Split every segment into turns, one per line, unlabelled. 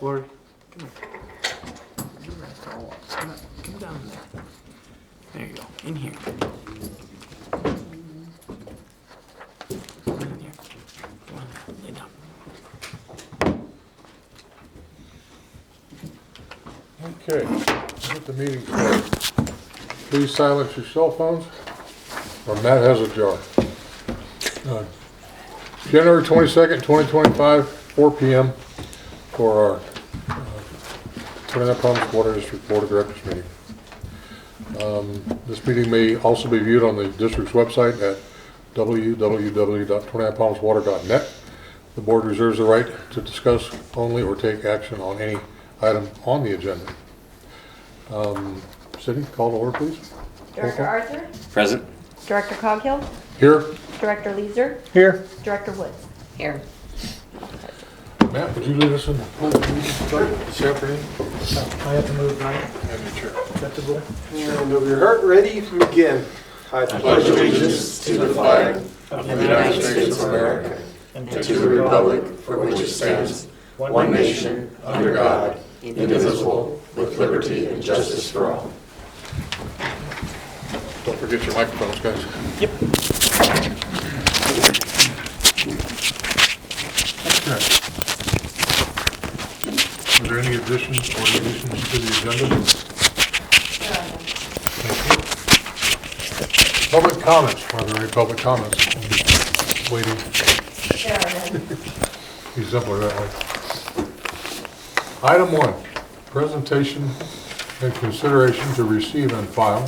Glory, come here. You rest all up. Come down there. There you go. In here. Come in here. Come on. Lay down.
Okay, let the meeting start. Please silence your cell phones, or Matt has a jar. January 22nd, 2025, 4 p.m. for our Trinidad Palms Water District Board of Directors meeting. This meeting may also be viewed on the district's website at www.trinidadpalmswater.net. The board reserves the right to discuss only or take action on any item on the agenda. Cindy, call to order, please.
Director Arthur?
Present.
Director Coghill?
Here.
Director Leeser?
Here.
Director Woods?
Here.
Matt, would you lead us in the pledge of allegiance this afternoon?
I have to move, right?
And the chair.
Acceptable.
And if you're hurt, ready, begin. I
pledge allegiance to the flag of the United States of America and to the republic for which it stands, one nation, under God, indivisible, with liberty and justice for all.
Don't forget your microphones, guys.
Yep.
Okay. Are there any additions or deletions to the agenda? Thank you. Public comments. Are there any public comments? Waiting. Be simpler that way. Item 1, presentation and consideration to receive and file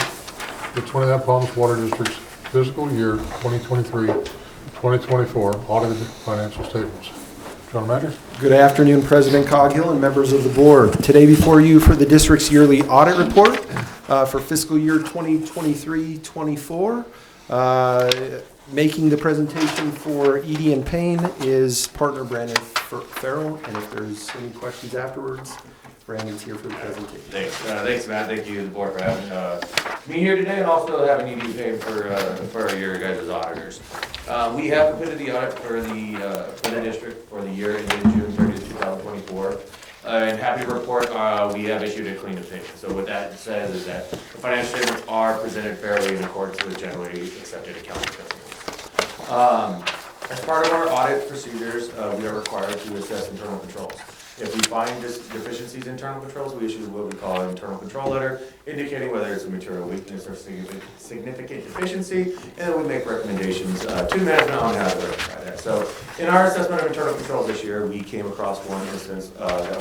the Trinidad Palms Water District's fiscal year 2023-2024 audited financial statements. John Matters.
Good afternoon, President Coghill and members of the board. Today before you for the district's yearly audit report for fiscal year 2023-24. Making the presentation for Edie and Payne is partner Brandon Farrell, and if there's any questions afterwards, Brandon's here for the presentation.
Thanks, Matt. Thank you, the board, for having me here today, and also having you be paid for your guys' auditors. We have completed the audit for the district for the year ending June 30th, 2024. And happy to report, we have issued a clean opinion. So what that says is that the financial statements are presented fairly in accordance with generally accepted accounting principles. As part of our audit procedures, we are required to assess internal controls. If we find deficiencies in internal controls, we issue what we call an internal control letter, indicating whether it's a material weakness or significant deficiency, and then we make recommendations to management on how to rectify that. So in our assessment of internal controls this year, we came across one instance that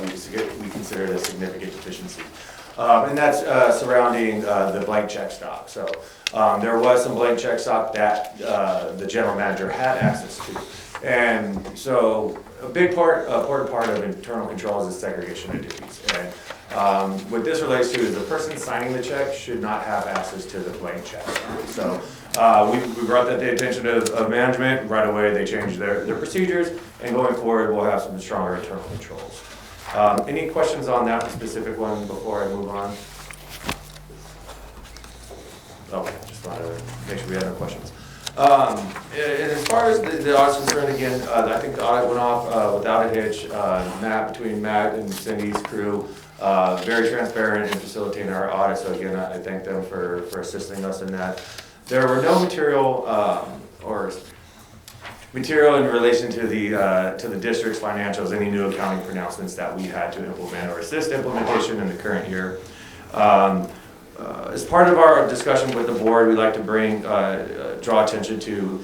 we considered a significant deficiency. And that's surrounding the blank check stock. So there was some blank check stock that the general manager had access to. And so a important part of internal controls is segregation of duties. And what this relates to is the person signing the check should not have access to the blank check. So we brought that to the attention of management. Right away, they changed their procedures. And going forward, we'll have some stronger internal controls. Any questions on that specific one before I move on? Okay, just wanted to make sure we had no questions. And as far as the audit's concerned, again, I think the audit went off without a hitch. Between Matt and Cindy's crew, very transparent in facilitating our audit. So again, I thank them for assisting us in that. There were no material in relation to the district's financials, any new accounting pronouncements that we had to implement or assist implementation in the current year. As part of our discussion with the board, we'd like to draw attention to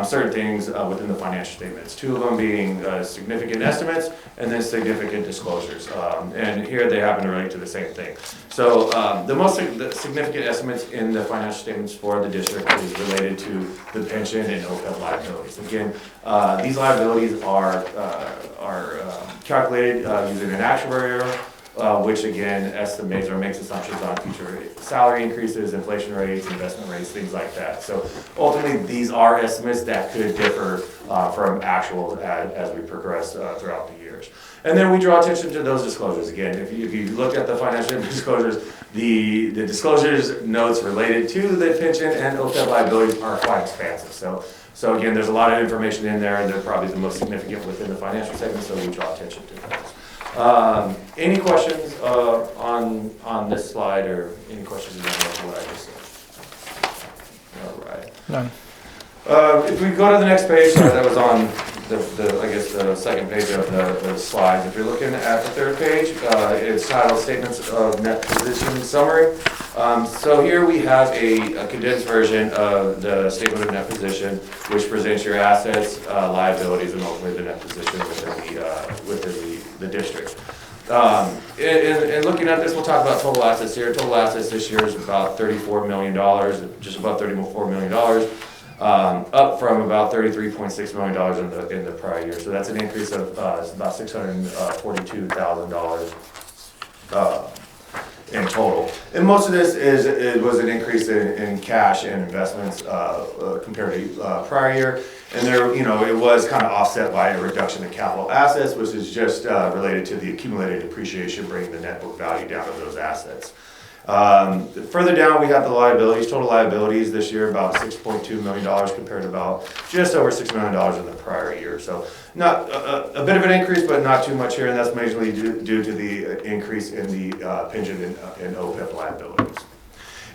certain things within the financial statements. Two of them being significant estimates and then significant disclosures. And here they happen to relate to the same thing. So the most significant estimates in the financial statements for the district is related to the pension and OPEB liabilities. Again, these liabilities are calculated using an actuarial, which again estimates or makes assumptions on future salary increases, inflation rates, investment rates, things like that. So ultimately, these are estimates that could differ from actual as we progress throughout the years. And then we draw attention to those disclosures. Again, if you look at the financial disclosures, the disclosures notes related to the pension and OPEB liabilities are quite expansive. So again, there's a lot of information in there, and they're probably the most significant within the financial segment, so we draw attention to those. Any questions on this slide, or any questions about what I just said? All right.
None.
If we go to the next page, that was on I guess the second page of the slides. If you're looking at the third page, it's titled Statements of Net Position Summary. So here we have a condensed version of the statement of net position, which presents your assets, liabilities, and ultimately the net position within the district. And looking at this, we'll talk about total assets here. Total assets this year is about $34 million, just about $34 million. Up from about $33.6 million in the prior year. So that's an increase of about $642,000 in total. And most of this was an increase in cash and investments compared to prior year. And there, it was kind of offset by a reduction in capital assets, which is just related to the accumulated depreciation, bringing the net book value down of those assets. Further down, we have the liabilities. Total liabilities this year about $6.2 million compared to about just over $6 million in the prior year. So not a bit of an increase, but not too much here, and that's majorly due to the increase in the pension and OPEB liabilities.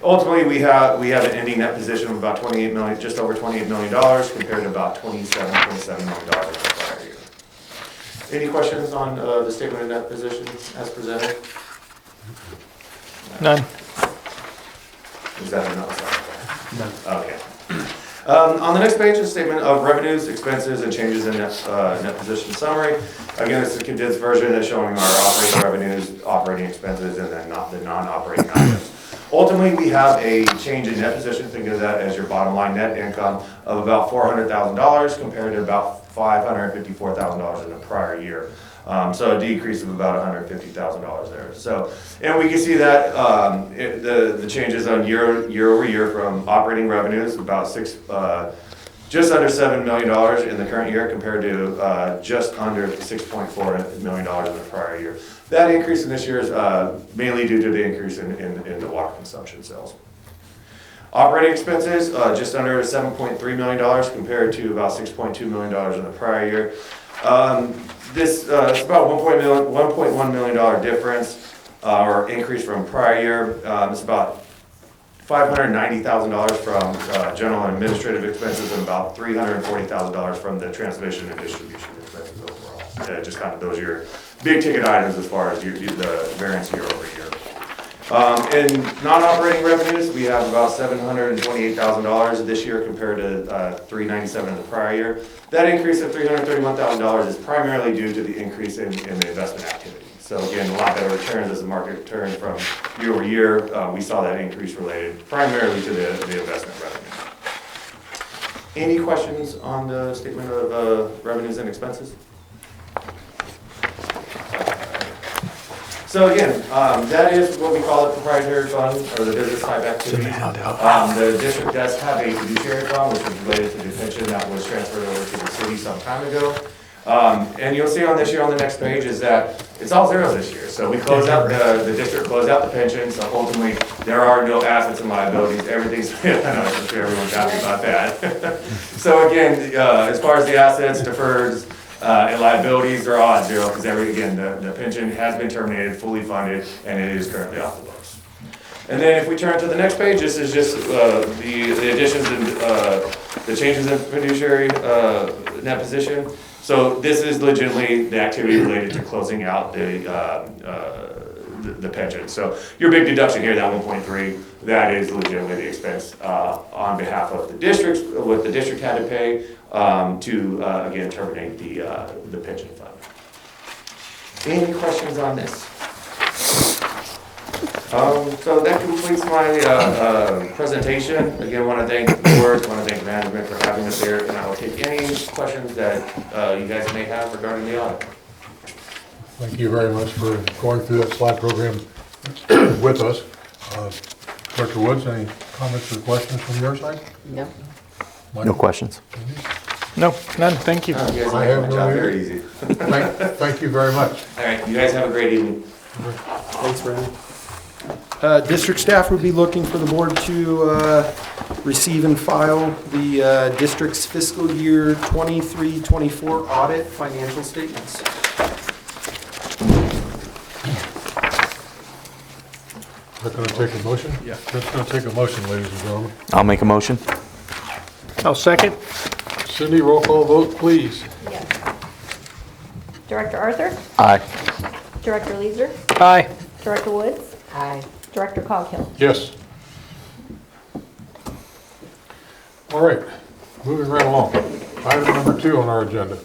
Ultimately, we have an ending net position of about $28 million, just over $28 million compared to about $27.7 million in the prior year. Any questions on the statement of net position as presented?
None.
Is that enough? None. Okay. On the next page is a statement of revenues, expenses, and changes in net position summary. Again, it's a condensed version that's showing our operating revenues, operating expenses, and then the non-operating items. Ultimately, we have a change in net position. Think of that as your bottom line net income of about $400,000 compared to about $554,000 in the prior year. So a decrease of about $150,000 there. So, and we can see that the changes on year over year from operating revenues about just under $7 million in the current year compared to just under $6.4 million in the prior year. That increase in this year is mainly due to the increase in the water consumption sales. Operating expenses just under $7.3 million compared to about $6.2 million in the prior year. This is about $1.1 million difference or increase from prior year. It's about $590,000 from general and administrative expenses and about $340,000 from the transmission and distribution expenses overall. Just kind of those are your big ticket items as far as the variance year over year. In non-operating revenues, we have about $728,000 this year compared to $397,000 in the prior year. That increase of $331,000 is primarily due to the increase in the investment activity. So again, a lot better returns as the market turned from year over year. We saw that increase related primarily to the investment revenue. Any questions on the statement of revenues and expenses? So again, that is what we call a proprietary fund, or the business type activity. The district does have a fiduciary fund, which is related to the pension that was transferred over to the city some time ago. And you'll see on this year on the next page is that it's all zeros this year. So we close out, the district closed out the pension, so ultimately there are no assets and liabilities. Everything's, I know, I'm sure everyone's happy about that. So again, as far as the assets, deferreds, and liabilities are all at zero because the pension has been terminated, fully funded, and it is currently off the books. And then if we turn to the next page, this is just the additions and the changes in fiduciary net position. So this is legitimately the activity related to closing out the pension. So your big deduction here, that 1.3, that is legitimately the expense on behalf of the districts, what the district had to pay to again terminate the pension fund. Any questions on this? So that completes my presentation. Again, want to thank the board, want to thank management for having us here, and I will take any questions that you guys may have regarding the audit.
Thank you very much for going through that slide program with us. Director Woods, any comments or questions from your side?
No.
No questions.
No, none, thank you.
You guys
I
make
have
my
no
job
idea.
very easy.
Thank you very much.
All right, you guys have a great evening.
Thanks, Brandon. District staff would be looking for the board to receive and file the district's fiscal year 23-24 audit financial statements.
that gonna take a motion?
Yeah.
That's gonna take a motion, ladies and gentlemen.
I'll make a motion.
I'll second.
Cindy, roll call vote, please.
Yes. Director Arthur?
Aye.
Director Leeser?
Aye.
Director Woods?
Aye.
Director Coghill?
Yes. All right, moving right along. Item number 2 on our agenda.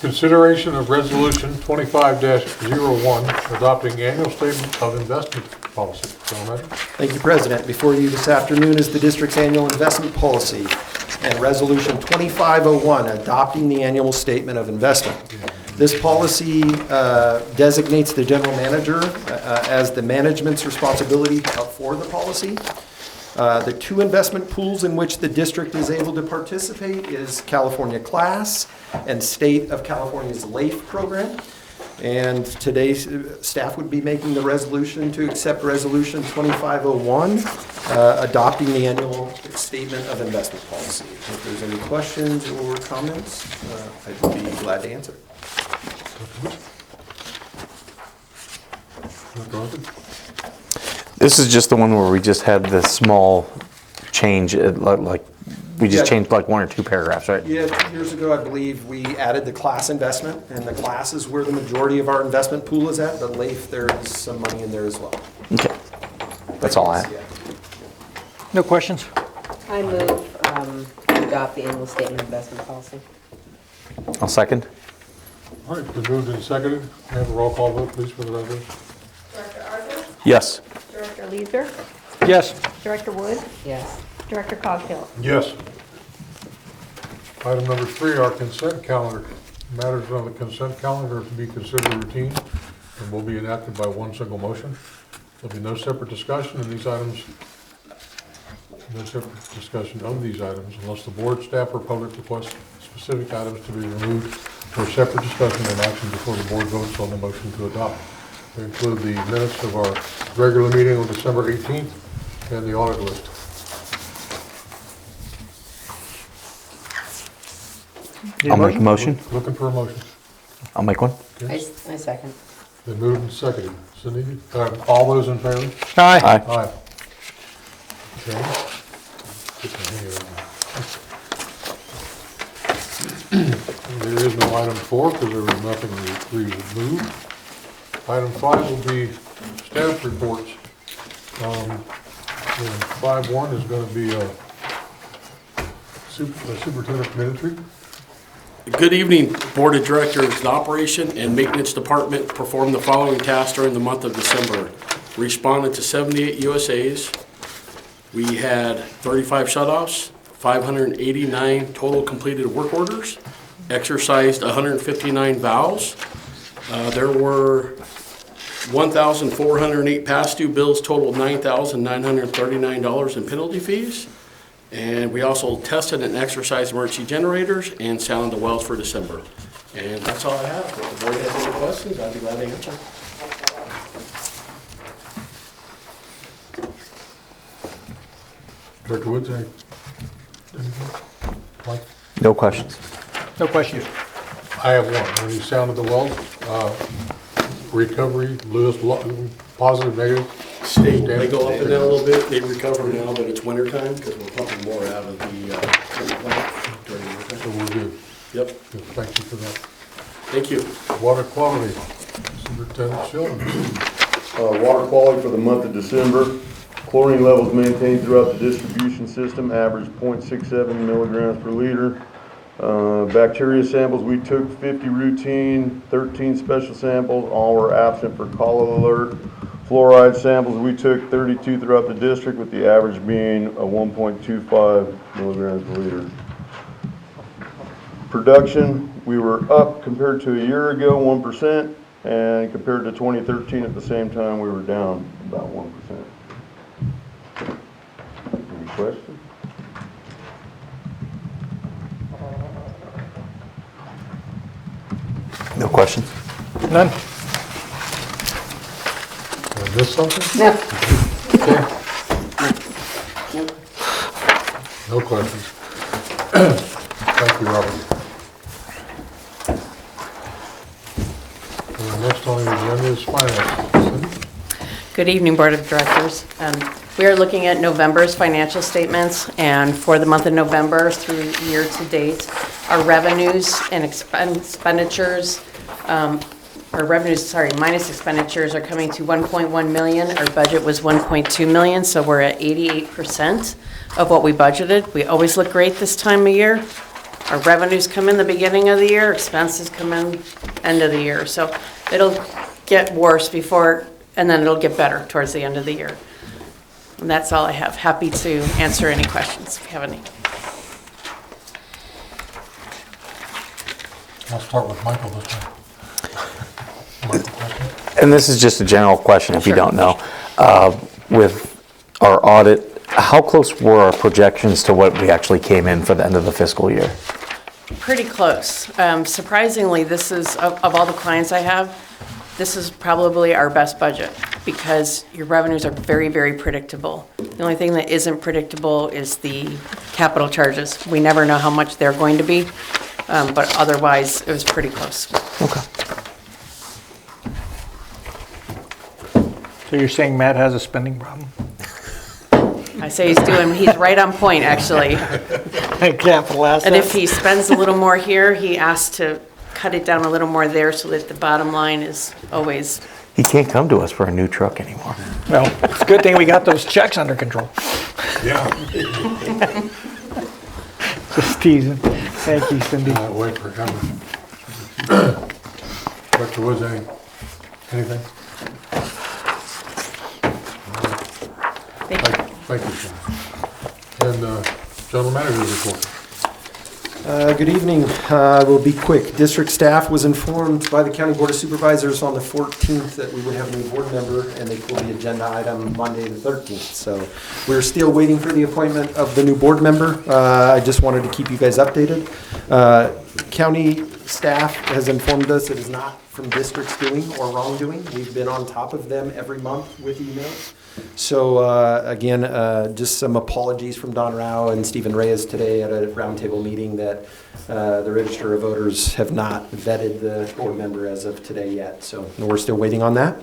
Consideration of Resolution 25-01, adopting annual statement of investment policy. General Manager?
Thank you, President. Before you this afternoon is the district's annual investment policy and Resolution 2501, adopting the annual statement of investment. This policy designates the general manager as the management's responsibility for the policy. The 2 investment pools in which the district is able to participate is California Class and State of California's LAIF program. And today's staff would be making the resolution to accept Resolution 2501, adopting the annual statement of investment policy. If there's any questions or comments, I'd be glad to answer.
Dr. Arthur?
This is just the one where we just had the small change, like, we just
Yeah.
changed like 1 or 2 paragraphs, right?
Yeah, 2 years ago, I believe, we added the class investment, and the class is where the majority of our investment pool is at, but LAIF, there is some money in there as well.
Okay. That's all I have.
Yeah.
No questions?
I move to adopt the annual statement of investment policy.
I'll second.
All right, been moved and seconded. May I have a roll call vote, please, for the record?
Director Arthur?
Yes.
Director Leeser?
Yes.
Director Woods?
Yes.
Director Coghill?
Yes. Item number 3, our consent calendar. Matters on the consent calendar are to be considered routine and will be enacted by one single motion. There'll be no separate discussion in these items, no separate discussion of these items unless the board, staff, or public request specific items to be removed for separate discussion and action before the board votes on the motion to adopt. They include the minutes of our regular meeting on December 18th and the audit list.
I'll make a motion.
Looking for a motion.
I'll make one.
I second.
Been moved and seconded. Cindy, all those in favor?
Aye.
Aye.
Aye. Okay. Get the hang of it. There is no item 4 because there was nothing removed. Item 5 will be staff reports. And 5.1 is going to be Superintendent Minitry.
Good evening, Board of Directors. The Operation and Maintenance Department performed the following tasks during the month of December. Responded to 78 USAs. We had 35 shutoffs, 589 total completed work orders, exercised 159 valves. There were 1,408 past due bills, totaled $9,939 in penalty fees. And we also tested and exercised emergency generators and sounded the wells for December. And that's all I have. If the board has any questions, I'd be glad to answer.
Director Woods, anything? Mike?
No questions.
No questions.
I have one. When you sounded the wells, recovery, Lewis, positive, negative?
Stable. They go up and down a little bit. They recover now, but it's winter time because we're pumping more out of the treatment plant during the winter.
So we're good.
Yep.
Good. Thank you for that.
Thank you.
Water quality, Superintendent Sheldon.
Water quality for the month of December. Chlorine levels maintained throughout the distribution system averaged 0.67 milligrams per liter. Bacteria samples, we took 50 routine, 13 special samples, all were absent for call alert. Fluoride samples, we took 32 throughout the district with the average being a 1.25 milligrams per liter. Production, we were up compared to a year ago, 1%, and compared to 2013 at the same time, we were down about 1%. Any questions?
No questions.
None?
Did I miss something?
No.
Okay. No questions. Thank you, Robert. And the next on the agenda is finance. Cindy?
Good evening, Board of Directors. We are looking at November's financial statements, and for the month of November through year to date, our revenues and expenditures, minus expenditures are coming to 1.1 million. Our budget was 1.2 million, so we're at 88% of what we budgeted. We always look great this time of year. Our revenues come in the beginning of the year, expenses come in end of the year. So it'll get worse before, and then it'll get better towards the end of the year. And that's all I have. Happy to answer any questions if you have any.
I'll start with Michael this time. Michael, question?
And this is just a general question if you don't know. With our audit, how close were our projections to what we actually came in for the end of the fiscal year?
Pretty close. Surprisingly, this is, of all the clients I have, this is probably our best budget because your revenues are very, very predictable. The only thing that isn't predictable is the capital charges. We never know how much they're going to be, but otherwise, it was pretty close.
Okay.
So you're saying Matt has a spending problem?
I say he's right on point, actually.
Capital assets?
And if he spends a little more here, he asks to cut it down a little more there so that the bottom line is always.
He can't come to us for a new truck anymore.
Well, it's a good thing we got those checks under control.
Yeah.
Just teasing. Thank you, Cindy.
Wait for him. Dr. Woods, anything? Thank you, Sean. And General Manager's report.
Good evening. I will be quick. District staff was informed by the County Board of Supervisors on the 14th that we would have a new board member, and they pulled the agenda item Monday the 13th. So we're still waiting for the appointment of the new board member. I just wanted to keep you guys updated. County staff has informed us it is not from district's doing or wrongdoing. We've been on top of them every month with emails. So again, just some apologies from Don Rao and Stephen Reyes today at a roundtable meeting that the Register of Voters have not vetted the board member as of today yet. So we're still waiting on that.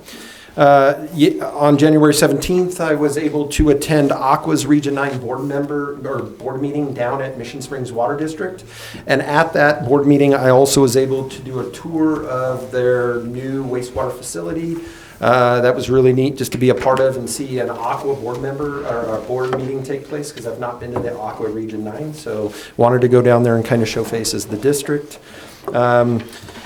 On January 17th, I was able to attend Aqua's Region 9 board meeting down at Mission Springs Water District. And at that board meeting, I also was able to do a tour of their new wastewater facility. That was really neat just to be a part of and see an Aqua board member or a board meeting take place because I've not been to the Aqua Region 9. So wanted to go down there and kind of show face as the district.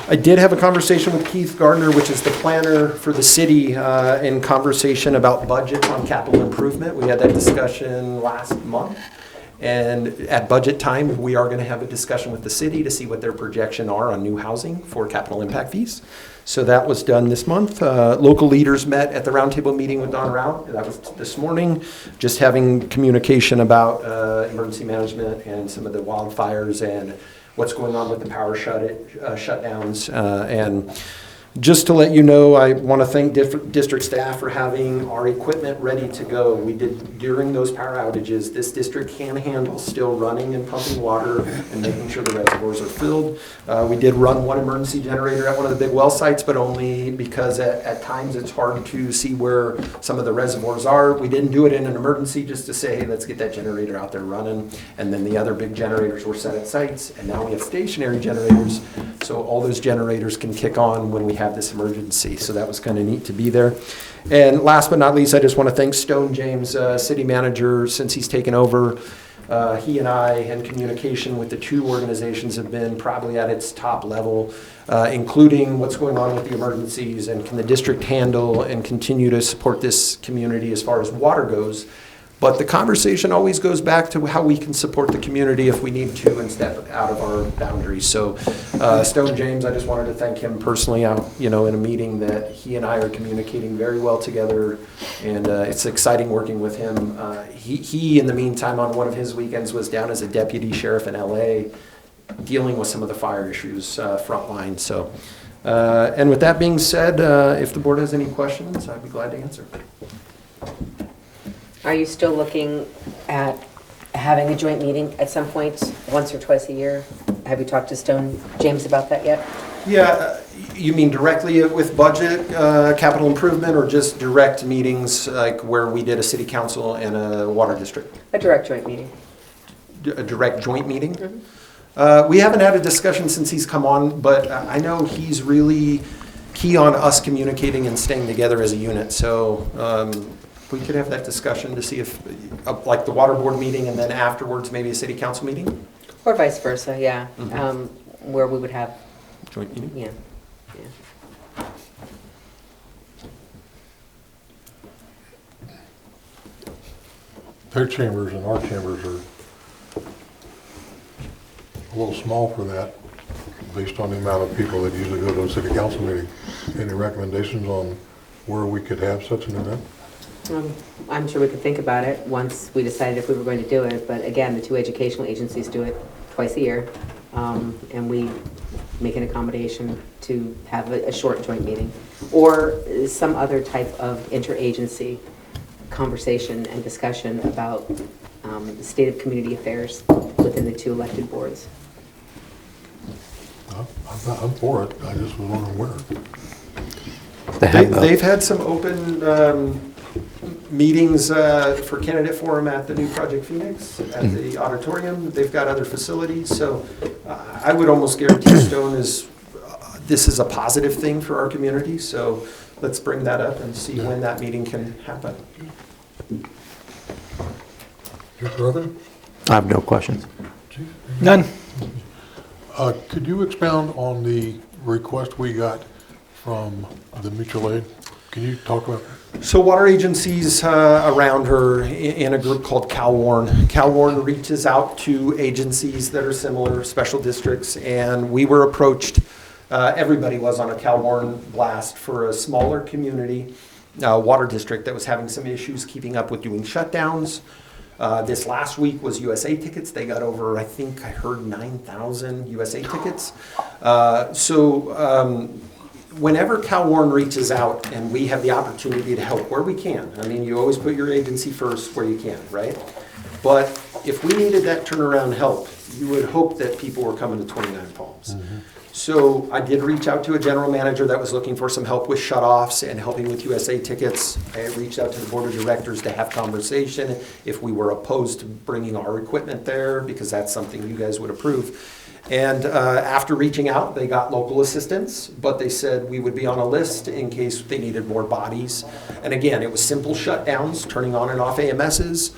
I did have a conversation with Keith Gardner, which is the planner for the city, in conversation about budget on capital improvement. We had that discussion last month. And at budget time, we are going to have a discussion with the city to see what their projection are on new housing for capital impact fees. So that was done this month. Local leaders met at the roundtable meeting with Don Rao. That was this morning, just having communication about emergency management and some of the wildfires and what's going on with the power shutdowns. And just to let you know, I want to thank district staff for having our equipment ready to go. We did, during those power outages, this district can handle still running and pumping water and making sure the reservoirs are filled. We did run one emergency generator at one of the big well sites, but only because at times it's hard to see where some of the reservoirs are. We didn't do it in an emergency just to say, hey, let's get that generator out there running. And then the other big generators were set at sites, and now we have stationary generators, so all those generators can kick on when we have this emergency. So that was kind of neat to be there. And last but not least, I just want to thank Stone James, city manager, since he's taken over. He and I, in communication with the two organizations, have been probably at its top level, including what's going on with the emergencies and can the district handle and continue to support this community as far as water goes. But the conversation always goes back to how we can support the community if we need to and step out of our boundaries. So Stone James, I just wanted to thank him personally out, in a meeting that he and I are communicating very well together. And it's exciting working with him. He, in the meantime, on one of his weekends was down as a deputy sheriff in LA dealing with some of the fire issues frontline. So, and with that being said, if the board has any questions, I'd be glad to answer.
Are you still looking at having a joint meeting at some point, once or twice a year? Have you talked to Stone James about that yet?
Yeah, you mean directly with budget, capital improvement, or just direct meetings like where we did a city council and a water district?
A direct joint meeting.
A direct joint meeting? We haven't had a discussion since he's come on, but I know he's really key on us communicating and staying together as a unit. So we could have that discussion to see if, like the water board meeting and then afterwards maybe a city council meeting?
Or vice versa, yeah. Where we would have,
Joint meeting?
yeah.
Their chambers and our chambers are a little small for that, based on the amount of people that usually go to a city council meeting. Any recommendations on where we could have such an event?
I'm sure we could think about it once we decided if we were going to do it, but again, the two educational agencies do it twice a year, and we make an accommodation to have a short joint meeting, or some other type of interagency conversation and discussion about the state of community affairs within the two elected boards.
I'm for it, I just was wondering where.
They've had some open meetings for candidate forum at the new Project Phoenix, at the auditorium. They've got other facilities, so I would almost guarantee Stone is, this is a positive thing for our community, so let's bring that up and see when that meeting can happen.
Your brother?
I have no questions.
None.
Could you expound on the request we got from the mutual aid? Can you talk about that?
So water agencies around her in a group called CalWarn. CalWarn reaches out to agencies that are similar, special districts, and we were approached, everybody was on a CalWarn blast for a smaller community water district that was having some issues keeping up with doing shutdowns. This last week was USA Tickets. They got over, I think I heard 9,000 USA Tickets. Whenever CalWarn reaches out and we have the opportunity to help where we can, I mean, you always put your agency first where you can, right? But if we needed that turnaround help, you would hope that people were coming to 29 Palms. So I did reach out to a general manager that was looking for some help with shutoffs and helping with USA Tickets. I reached out to the board of directors to have conversation if we were opposed to bringing our equipment there, because that's something you guys would approve. And after reaching out, they got local assistance, but they said we would be on a list in case they needed more bodies. And again, it was simple shutdowns, turning on and off AMSs,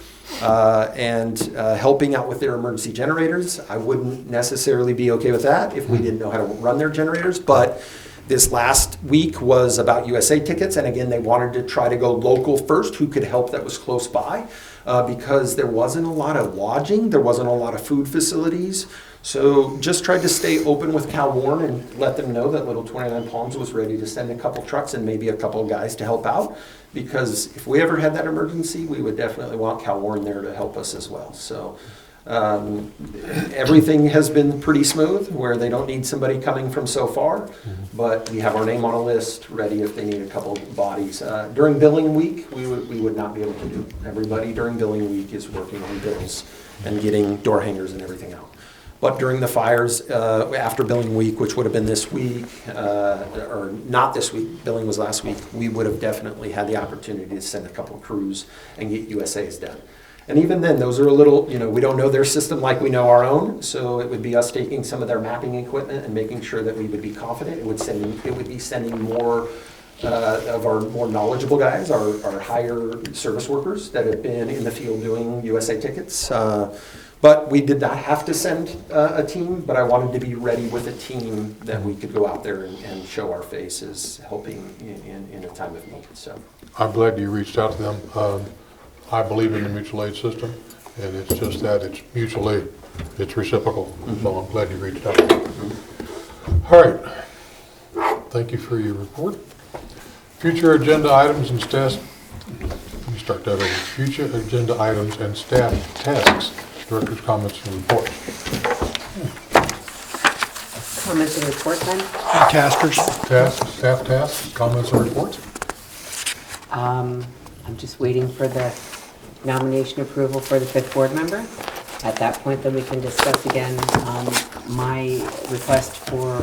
and helping out with their emergency generators. I wouldn't necessarily be okay with that if we didn't know how to run their generators, but this last week was about USA Tickets, and again, they wanted to try to go local first, who could help that was close by, because there wasn't a lot of lodging, there wasn't a lot of food facilities. So just tried to stay open with CalWarn and let them know that Little 29 Palms was ready to send a couple trucks and maybe a couple of guys to help out. Because if we ever had that emergency, we would definitely want CalWarn there to help us as well. So everything has been pretty smooth, where they don't need somebody coming from so far. But we have our name on a list ready if they need a couple of bodies. During billing week, we would not be able to do. Everybody during billing week is working on bills and getting door hangers and everything out. But during the fires, after billing week, which would have been this week, or not this week, billing was last week, we would have definitely had the opportunity to send a couple of crews and get USAs done. And even then, those are a little, we don't know their system like we know our own, so it would be us taking some of their mapping equipment and making sure that we would be confident. It would be sending more of our more knowledgeable guys, our higher service workers that have been in the field doing USA Tickets. But we did not have to send a team, but I wanted to be ready with a team that we could go out there and show our faces helping in a time of need. So
I'm glad you reached out to them. I believe in the mutual aid system, and it's just that, it's mutual aid. It's reciprocal, so I'm glad you reached out. All right. Thank you for your report. Future agenda items and staff, let me start that over. Future agenda items and staff tasks. Director's comments and reports.
Comments and reports then?
Taskers.
Staff tasks, comments and reports.
I'm just waiting for the nomination approval for the 5th board member. At that point, then we can discuss again my request for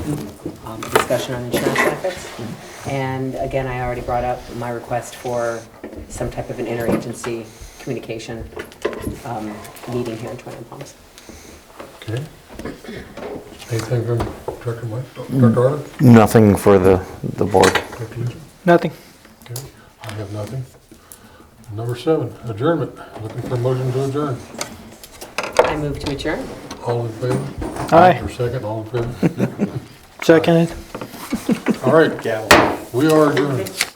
discussion on insurance benefits. And again, I already brought up my request for some type of an interagency communication meeting here in Twin Palms.
Okay. Anything from Director Mike? Director Arthur?
Nothing for the board.
Director Leeser?
Nothing.
Okay, I have nothing. Number 7, adjournment. Looking for a motion to adjourn.
I move to adjourn.
All in favor?
Aye.
Or second, all in favor?
Seconded.
All right, we are adjourned.